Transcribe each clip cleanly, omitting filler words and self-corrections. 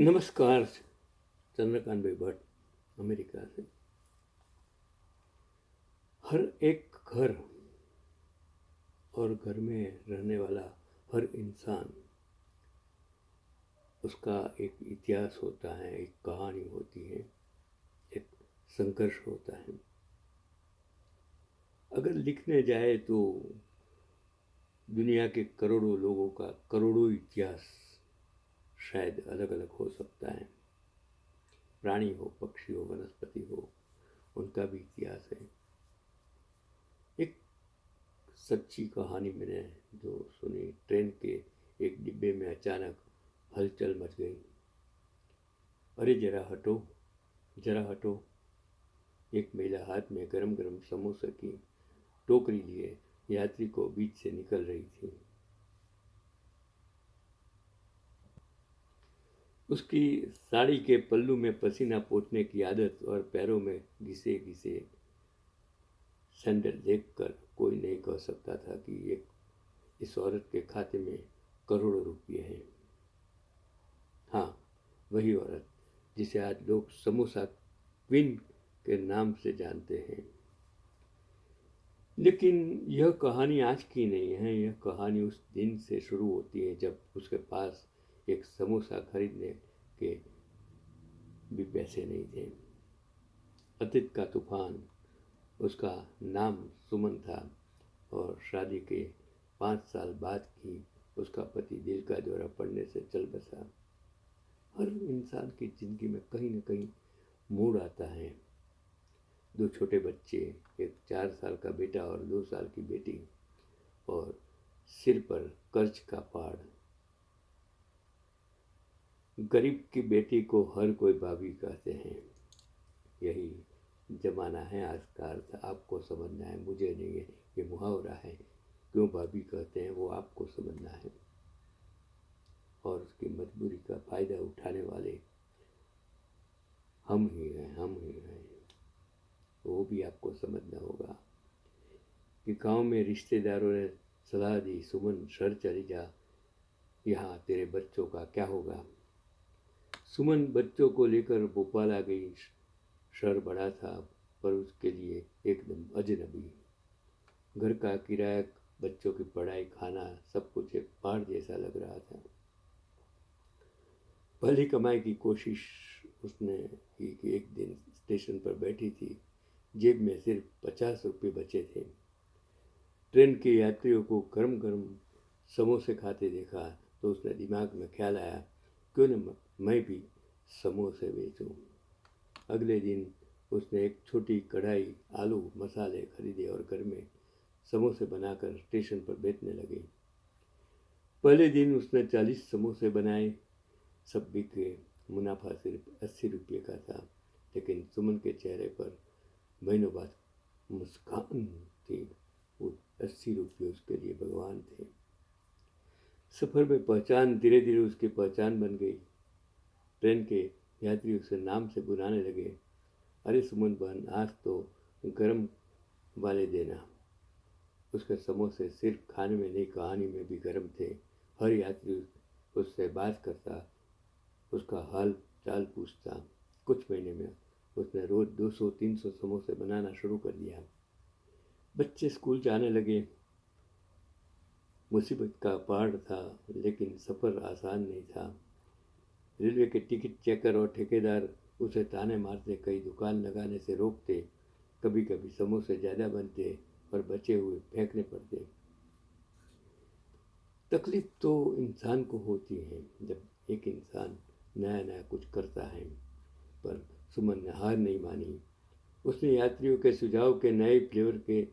नमस्कार। चंद्रकांत भाई भट्ट, अमेरिका से। हर एक घर और घर में रहने वाला हर इंसान, उसका एक इतिहास होता है, एक कहानी होती है, एक संघर्ष होता है। अगर लिखने जाए तो दुनिया के करोड़ों लोगों का करोड़ों इतिहास शायद अलग अलग हो सकता है। प्राणी हो, पक्षी हो, वनस्पति हो, उनका भी इतिहास है। एक सच्ची कहानी मैंने जो सुनी, ट्रेन के एक डिब्बे में अचानक हलचल मच गई। अरे जरा हटो, जरा हटो। एक महिला हाथ में गरम गरम समोसे की टोकरी लिए यात्री को बीच से निकल रही थी। उसकी साड़ी के पल्लू में पसीना पोंछने की आदत और पैरों में घिसे घिसे सैंडल देखकर कोई नहीं कह सकता था कि एक इस औरत के खाते में करोड़ों रुपये हैं। हाँ, वही औरत जिसे आज लोग समोसा क्वीन के नाम से जानते हैं। लेकिन यह कहानी आज की नहीं है। यह कहानी उस दिन से शुरू होती है जब उसके पास एक समोसा खरीदने के भी पैसे नहीं थे। अतीत का तूफान, उसका नाम सुमन था और शादी के 5 साल बाद ही उसका पति दिल का दौरा पड़ने से चल बसा। हर इंसान की ज़िंदगी में कहीं न कहीं मोड़ आता है। 2 छोटे बच्चे, एक 4 साल का बेटा और 2 साल की बेटी, और सिर पर कर्ज का पहाड़। गरीब की बेटी को हर कोई भाभी कहते हैं। यही ज़माना है। आज का अर्थ आपको समझना है, मुझे नहीं है। ये मुहावरा है, क्यों भाभी कहते हैं वो आपको समझना है। और उसकी मजबूरी का फ़ायदा उठाने वाले हम ही हैं, हम ही हैं। वो भी आपको समझना होगा कि गांव में रिश्तेदारों ने सलाह दी, सुमन शहर चली जा, यहाँ तेरे बच्चों का क्या होगा। सुमन बच्चों को लेकर भोपाल आ गई। शहर बड़ा था पर उसके लिए एकदम अजनबी। घर का किराया, बच्चों की पढ़ाई, खाना, सब कुछ एक पहाड़ जैसा लग रहा था। पहली कमाई की कोशिश उसने की कि एक दिन स्टेशन पर बैठी थी, जेब में सिर्फ 50 रुपये बचे थे। ट्रेन के यात्रियों को गरम गरम समोसे खाते देखा तो उसने दिमाग में ख्याल आया, क्यों न मैं भी समोसे बेचूं। अगले दिन उसने एक छोटी कढ़ाई, आलू मसाले खरीदे और घर में समोसे बनाकर स्टेशन पर बेचने लगे। पहले दिन उसने 40 समोसे बनाए, सब बिके। मुनाफा सिर्फ 80 रुपये का था, लेकिन सुमन के चेहरे पर महीनों बाद मुस्कान थी। वो 80 रुपये उसके लिए भगवान थे। सफ़र में पहचान, धीरे धीरे उसकी पहचान बन गई। ट्रेन के यात्री उसे नाम से बुलाने लगे। अरे सुमन बहन, आज तो गरम वाले देना। उसके समोसे सिर्फ खाने में नहीं, कहानी में भी गर्म थे। हर यात्री उससे बात करता, उसका हाल चाल पूछता। कुछ महीने में उसने रोज़ 200-300 समोसे बनाना शुरू कर दिया। बच्चे स्कूल जाने लगे। मुसीबत का पहाड़ था, लेकिन सफ़र आसान नहीं था। रेलवे के टिकट चेकर और ठेकेदार उसे ताने मारते, कई दुकान लगाने से रोकते। कभी कभी समोसे ज़्यादा बनते और बचे हुए फेंकने पड़ते। तकलीफ तो इंसान को होती है जब एक इंसान नया नया कुछ करता है, पर सुमन ने हार नहीं मानी। उसने यात्रियों के सुझाव के नए फ्लेवर के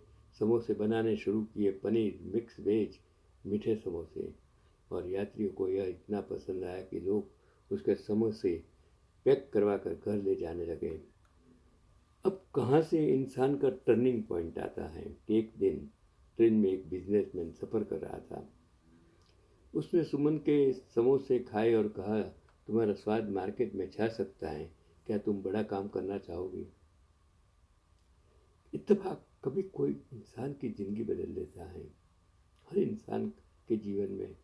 समोसे बनाने शुरू किए, पनीर, मिक्स वेज, मीठे समोसे। और यात्रियों को यह इतना पसंद आया कि लोग उसके समोसे पैक करवा कर घर ले जाने लगे। अब कहाँ से इंसान का टर्निंग पॉइंट आता है कि एक दिन ट्रेन में एक बिजनेसमैन सफ़र कर रहा था। उसने सुमन के समोसे खाए और कहा, तुम्हारा स्वाद मार्केट में छा सकता है, क्या तुम बड़ा काम करना चाहोगी। इत्तेफाक कभी कोई इंसान की ज़िंदगी बदल देता है। हर इंसान के जीवन में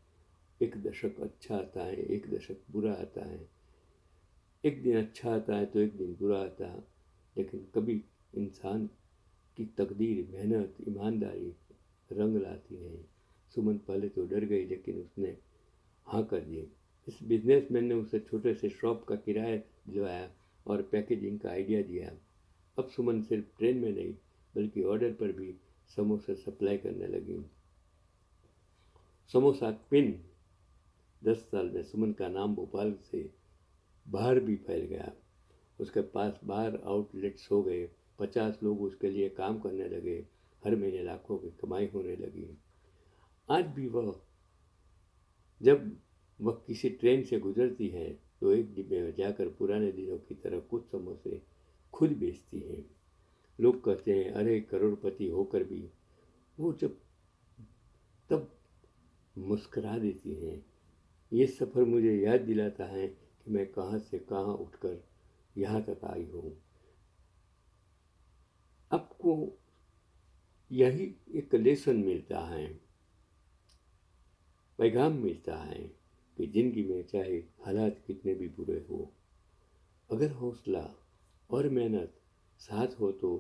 एक दशक अच्छा आता है, एक दशक बुरा आता है। एक दिन अच्छा आता है तो एक दिन बुरा आता है, लेकिन कभी इंसान की तकदीर, मेहनत, ईमानदारी रंग लाती नहीं। सुमन पहले तो डर गई, लेकिन उसने हाँ कर दी। इस बिजनेसमैन ने उसे छोटे से शॉप का किराया दिलवाया और पैकेजिंग का आइडिया दिया। अब सुमन सिर्फ ट्रेन में नहीं, बल्कि ऑर्डर पर भी समोसे सप्लाई करने लगी। समोसा क्वीन। 10 साल में सुमन का नाम भोपाल से बाहर भी फैल गया। उसके पास बाहर आउटलेट्स हो गए, 50 लोग उसके लिए काम करने लगे, हर महीने लाखों की कमाई होने लगी। आज भी जब वह किसी ट्रेन से गुजरती है तो एक डिब्बे में जाकर पुराने दिनों की तरह कुछ समोसे खुद बेचती है। लोग कहते हैं, अरे करोड़पति होकर भी वो जब तब मुस्करा देती हैं। ये सफ़र मुझे याद दिलाता है कि मैं कहाँ से कहाँ उठकर यहाँ तक आई हूँ। आपको यही एक लेसन मिलता है, पैगाम मिलता है कि ज़िंदगी में चाहे हालात कितने भी बुरे हो, अगर हौसला और मेहनत साथ हो तो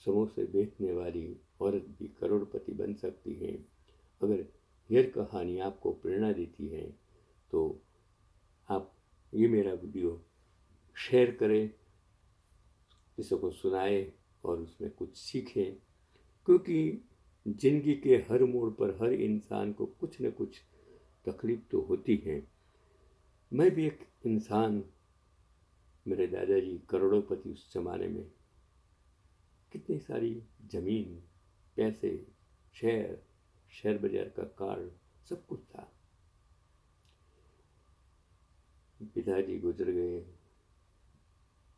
समोसे बेचने वाली औरत भी करोड़पति बन सकती है। अगर यह कहानी आपको प्रेरणा देती है तो आप ये मेरा वीडियो शेयर करें, किसी को सुनाए और उसमें कुछ सीखें, क्योंकि ज़िंदगी के हर मोड़ पर हर इंसान को कुछ न कुछ तकलीफ तो होती है। मैं भी एक इंसान, मेरे दादाजी करोड़ोंपति उस ज़माने में, कितनी सारी ज़मीन, पैसे, शेयर बाजार का कार्ड, सब कुछ था। पिताजी गुजर गए,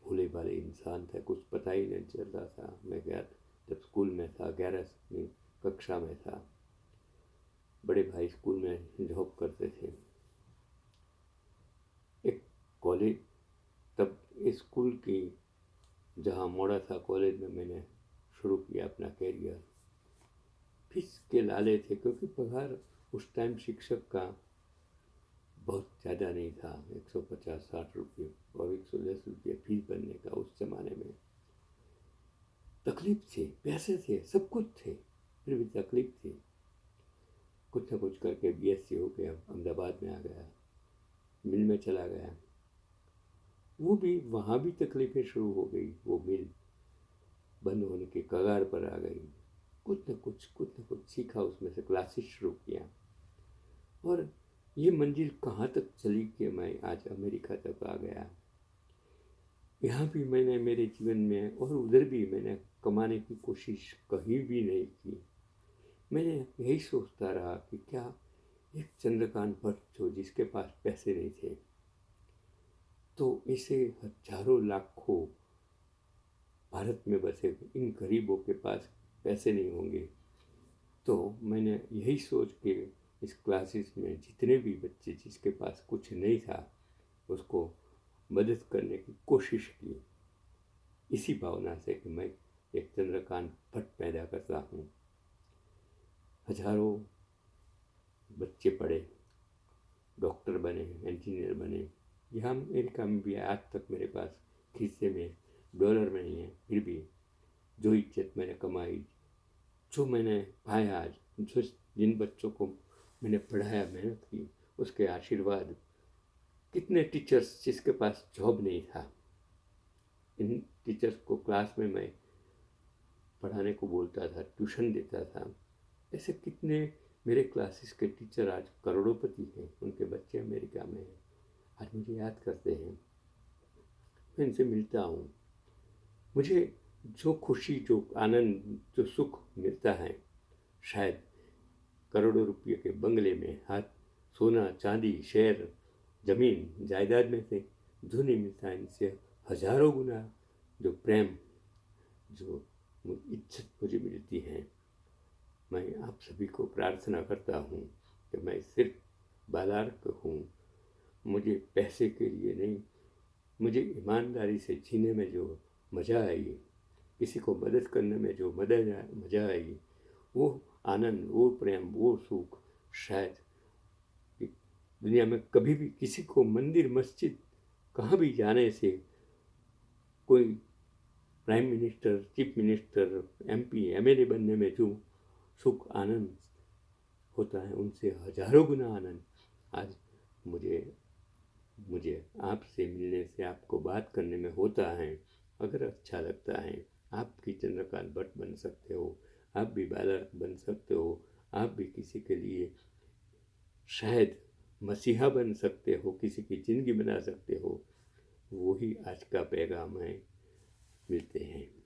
भोले भाले इंसान थे, कुछ पता ही नहीं चलता था। मैं गया जब स्कूल में था, 11वीं कक्षा में था। बड़े भाई स्कूल में जॉब करते थे। एक कॉलेज, तब स्कूल की जहाँ मोड़ा था, कॉलेज में मैंने शुरू किया अपना कैरियर। फीस के लाले थे, क्योंकि पगार उस टाइम शिक्षक का बहुत ज़्यादा नहीं था, 150-60 रुपये और 110 रुपये फीस भरने का उस ज़माने में। तकलीफ थी, पैसे थे, सब कुछ थे, फिर भी तकलीफ थी। कुछ न कुछ करके बीएससी हो गया, अहमदाबाद में आ गया, मिल में चला गया। वो भी, वहाँ भी तकलीफ़ें शुरू हो गई। वो मिल बंद होने के कगार पर आ गई। कुछ न कुछ सीखा, उसमें से क्लासेस शुरू किया, और ये मंजिल कहाँ तक चली कि मैं आज अमेरिका तक आ गया। यहाँ भी मैंने मेरे जीवन में और उधर भी मैंने कमाने की कोशिश कहीं भी नहीं की। मैंने यही सोचता रहा कि क्या एक चंद्रकांत भट्ट, जो जिसके पास पैसे नहीं थे, तो इसे हजारों लाखों भारत में बसे इन गरीबों के पास पैसे नहीं होंगे। तो मैंने यही सोच के इस क्लासेस में जितने भी बच्चे जिसके पास कुछ नहीं था, उसको मदद करने की कोशिश की, इसी भावना से कि मैं एक चंद्रकांत भट्ट पैदा करता हूँ। हजारों बच्चे पढ़े, डॉक्टर बने, इंजीनियर बने। यहाँ अमेरिका में भी आज तक मेरे पास खीसे में डॉलर नहीं है, फिर भी जो इज्जत मैंने कमाई, जो मैंने पाया आज, जो जिन बच्चों को मैंने पढ़ाया, मेहनत की, उसके आशीर्वाद। कितने टीचर्स जिसके पास जॉब नहीं था, इन टीचर्स को क्लास में मैं पढ़ाने को बोलता था, ट्यूशन देता था। ऐसे कितने मेरे क्लासेस के टीचर आज करोड़ोंपति हैं, उनके बच्चे अमेरिका में हैं, आज मुझे याद करते हैं, मैं इनसे मिलता हूँ। मुझे जो खुशी, जो आनंद, जो सुख मिलता है, शायद करोड़ों रुपये के बंगले में, हाथ सोना चांदी शेयर ज़मीन जायदाद में से जो नहीं मिलता है, इनसे हजारों गुना जो प्रेम, जो इज्जत मुझे मिलती है। मैं आप सभी को प्रार्थना करता हूँ कि मैं सिर्फ बालार्क हूँ। मुझे पैसे के लिए नहीं, मुझे ईमानदारी से जीने में जो मज़ा आई, किसी को मदद करने में जो मज़ा आई, वो आनंद, वो प्रेम, वो सुख शायद दुनिया में कभी भी किसी को मंदिर मस्जिद कहाँ भी जाने से कोई prime minister, chief minister, MP, MLA बनने में जो सुख आनंद होता है उनसे हजारों गुना आनंद आज मुझे मुझे आपसे मिलने से, आपको बात करने में होता है। अगर अच्छा लगता है, आप भी चंद्रकांत भट्ट बन सकते हो, आप भी बालक बन सकते हो, आप भी किसी के लिए शायद मसीहा बन सकते हो, किसी की ज़िंदगी बना सकते हो। वही आज का पैगाम है। मिलते हैं।